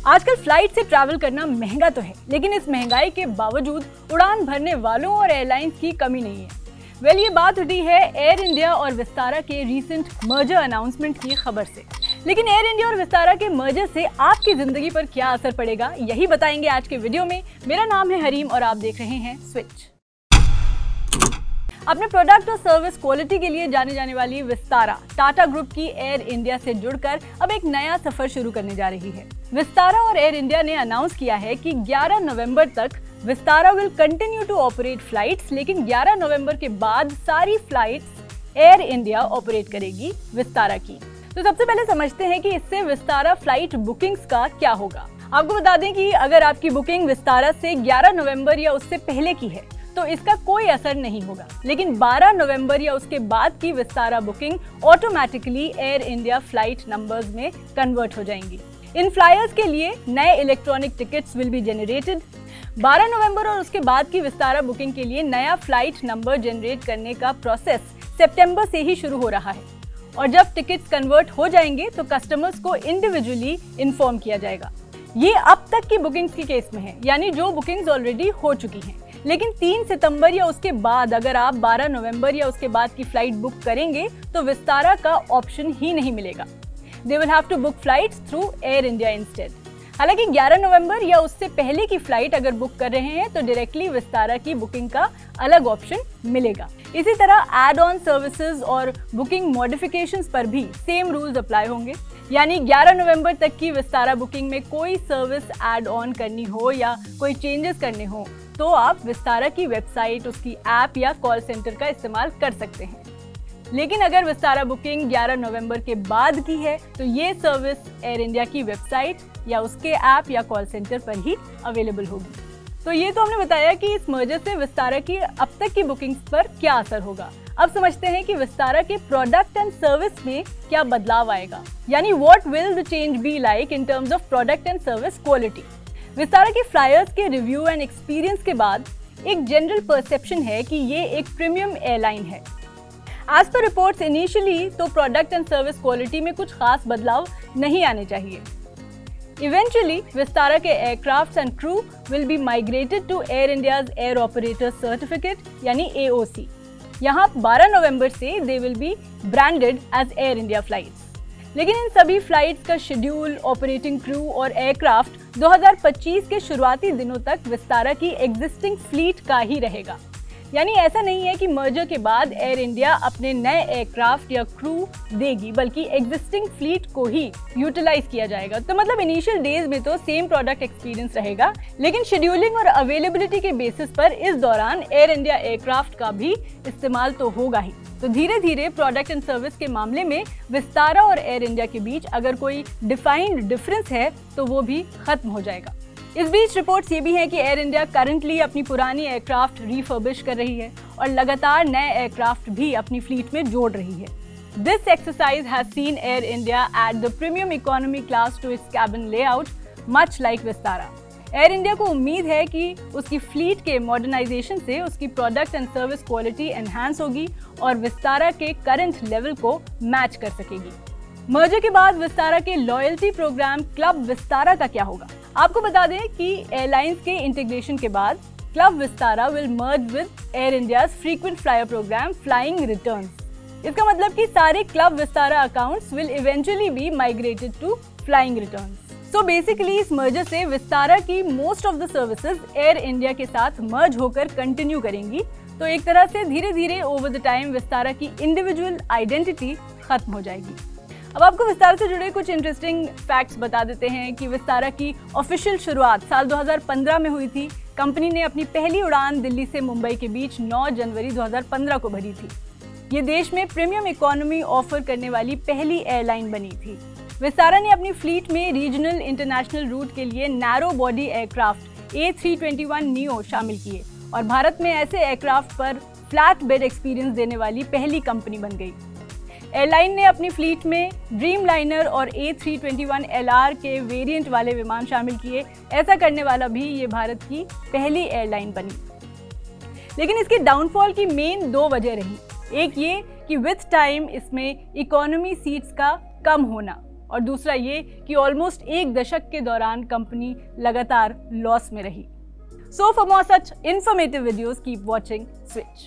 आजकल फ्लाइट से ट्रैवल करना महंगा तो है, लेकिन इस महंगाई के बावजूद उड़ान भरने वालों और एयरलाइंस की कमी नहीं है। ये बात उठी है एयर इंडिया और विस्तारा के रीसेंट मर्जर अनाउंसमेंट की खबर से। लेकिन एयर इंडिया और विस्तारा के मर्जर से आपकी जिंदगी पर क्या असर पड़ेगा, यही बताएंगे आज के वीडियो में। मेरा नाम है हरीम और आप देख रहे हैं स्विच। अपने प्रोडक्ट और सर्विस क्वालिटी के लिए जाने जाने वाली विस्तारा टाटा ग्रुप की एयर इंडिया से जुड़कर अब एक नया सफर शुरू करने जा रही है। विस्तारा और एयर इंडिया ने अनाउंस किया है कि 11 नवंबर तक Vistara will continue to operate flights, लेकिन 11 नवंबर के बाद सारी फ्लाइट्स एयर इंडिया ऑपरेट करेगी विस्तारा की। तो सबसे पहले समझते हैं कि इससे विस्तारा फ्लाइट बुकिंग्स का क्या होगा। आपको बता दें कि अगर आपकी बुकिंग विस्तारा से 11 नवंबर या उससे पहले की है तो इसका कोई असर नहीं होगा, लेकिन 12 नवंबर या उसके बाद की Vistara booking automatically air India flight numbers में कन्वर्ट हो जाएंगी। इन फ्लायर्स के लिए नए electronic tickets will be generated. 12 नवंबर और उसके बाद की विस्तारा बुकिंग के लिए नया फ्लाइट नंबर जनरेट करने का प्रोसेस सितंबर से ही शुरू हो रहा है, और जब टिकट्स कन्वर्ट हो जाएंगे तो कस्टमर्स को इंडिविजुअली इन्फॉर्म किया जाएगा। ये अब तक की बुकिंग्स के केस में है, यानी जो बुकिंग्स ऑलरेडी हो चुकी हैं। लेकिन 3 सितंबर या उसके बाद अगर आप 12 नवंबर या उसके बाद की फ्लाइट बुक करेंगे तो विस्तारा का ऑप्शन ही नहीं मिलेगा। They will have to book flights through Air India instead। हालांकि 11 नवंबर या उससे पहले की फ्लाइट अगर बुक कर रहे हैं तो डायरेक्टली विस्तारा की बुकिंग का अलग ऑप्शन मिलेगा। इसी तरह एड ऑन सर्विसेज और बुकिंग मॉडिफिकेशंस पर भी सेम रूल्स अप्लाई होंगे, यानी 11 नवंबर तक की विस्तारा बुकिंग में कोई सर्विस एड ऑन करनी हो या कोई चेंजेस करने हो तो आप विस्तारा की वेबसाइट, उसकी ऐप या कॉल सेंटर का इस्तेमाल कर सकते हैं। लेकिन अगर विस्तारा बुकिंग 11 नवंबर के बाद की है तो ये सर्विस एयर इंडिया की वेबसाइट या उसके ऐप या कॉल सेंटर पर ही अवेलेबल होगी। तो ये तो हमने बताया कि इस मर्जर से विस्तारा की अब तक की बुकिंग्स पर क्या असर होगा। अब समझते हैं कि विस्तारा के प्रोडक्ट एंड सर्विस में क्या बदलाव आएगा, यानी what will the change be like in terms of product and service quality. Vistara के फ्लायर्स के रिव्यू एंड एक्सपीरियंस के बाद एक जनरल परसेप्शन है कि ये एक प्रीमियम एयरलाइन है। एज पर रिपोर्ट्स इनिशियली तो प्रोडक्ट एंड सर्विस क्वालिटी में कुछ खास बदलाव नहीं आने चाहिए। इवेंचुअली विस्तारा के aircraft and crew will be migrated to Air India's air operator certificate यानी AOC। यहाँ 12 नवंबर से they will be branded as Air India flights. लेकिन इन सभी फ्लाइट्स का शेड्यूल, ऑपरेटिंग क्रू और एयरक्राफ्ट 2025 के शुरुआती दिनों तक विस्तारा की एग्जिस्टिंग फ्लीट का ही रहेगा। यानी ऐसा नहीं है कि मर्जर के बाद एयर इंडिया अपने नए एयरक्राफ्ट या क्रू देगी, बल्कि एग्जिस्टिंग फ्लीट को ही यूटिलाइज किया जाएगा। तो मतलब इनिशियल डेज में तो सेम प्रोडक्ट एक्सपीरियंस रहेगा, लेकिन शेड्यूलिंग और अवेलेबिलिटी के बेसिस पर इस दौरान एयर इंडिया एयरक्राफ्ट का भी इस्तेमाल तो होगा ही। तो धीरे धीरे प्रोडक्ट एंड सर्विस के मामले में विस्तारा और एयर इंडिया के बीच अगर कोई डिफाइंड डिफरेंस है तो वो भी खत्म हो जाएगा। इस बीच रिपोर्ट्स ये भी हैं कि एयर इंडिया करंटली अपनी पुरानी एयरक्राफ्ट रिफर्बिश कर रही है और लगातार नए एयरक्राफ्ट भी अपनी फ्लीट में जोड़ रही है। This exercise has seen Air India at the premium economy class to its cabin layout much like Vistara. Air India को उम्मीद है कि उसकी फ्लीट के मॉडर्नाइजेशन से उसकी product and service quality enhance होगी और विस्तारा के करंट लेवल को मैच कर सकेगी। मर्जर के बाद विस्तारा के लॉयल्टी प्रोग्राम क्लब विस्तारा का क्या होगा? आपको बता दें कि एयरलाइंस के इंटीग्रेशन के बाद club Vistara will merge with Air India's frequent flyer programme flying returns. इसका मतलब कि सारे club Vistara accounts will eventually be migrated to flying returns. So basically इस मर्जर से विस्तारा की most of the services Air India के साथ मर्ज होकर कंटिन्यू करेंगी। तो एक तरह से धीरे धीरे ओवर द टाइम विस्तारा की इंडिविजुअल आइडेंटिटी खत्म हो जाएगी। अब आपको विस्तारा से जुड़े कुछ इंटरेस्टिंग फैक्ट्स बता देते हैं कि विस्तारा की ऑफिशियल शुरुआत साल 2015 में हुई थी। कंपनी ने अपनी पहली उड़ान दिल्ली से मुंबई के बीच 9 जनवरी 2015 को भरी थी। ये देश में प्रीमियम इकोनॉमी ऑफर करने वाली पहली एयरलाइन बनी थी। विस्तारा ने अपनी फ्लीट में रीजनल इंटरनेशनल रूट के लिए narrow body aircraft A321 neo शामिल किए और भारत में ऐसे एयरक्राफ्ट पर फ्लैट बेड एक्सपीरियंस देने वाली पहली कंपनी बन गई। एयरलाइन ने अपनी फ्लीट में ड्रीमलाइनर और A321 LR के वेरिएंट वाले विमान शामिल किए। ऐसा करने वाला भी ये भारत की पहली एयरलाइन बनी। लेकिन इसके डाउनफॉल की मेन 2 वजह रही। एक ये कि विद टाइम इसमें इकोनॉमी सीट्स का कम होना और दूसरा ये कि ऑलमोस्ट 1 दशक के दौरान कंपनी लगातार लॉस में रही। So for more such informative videos keep watching switch.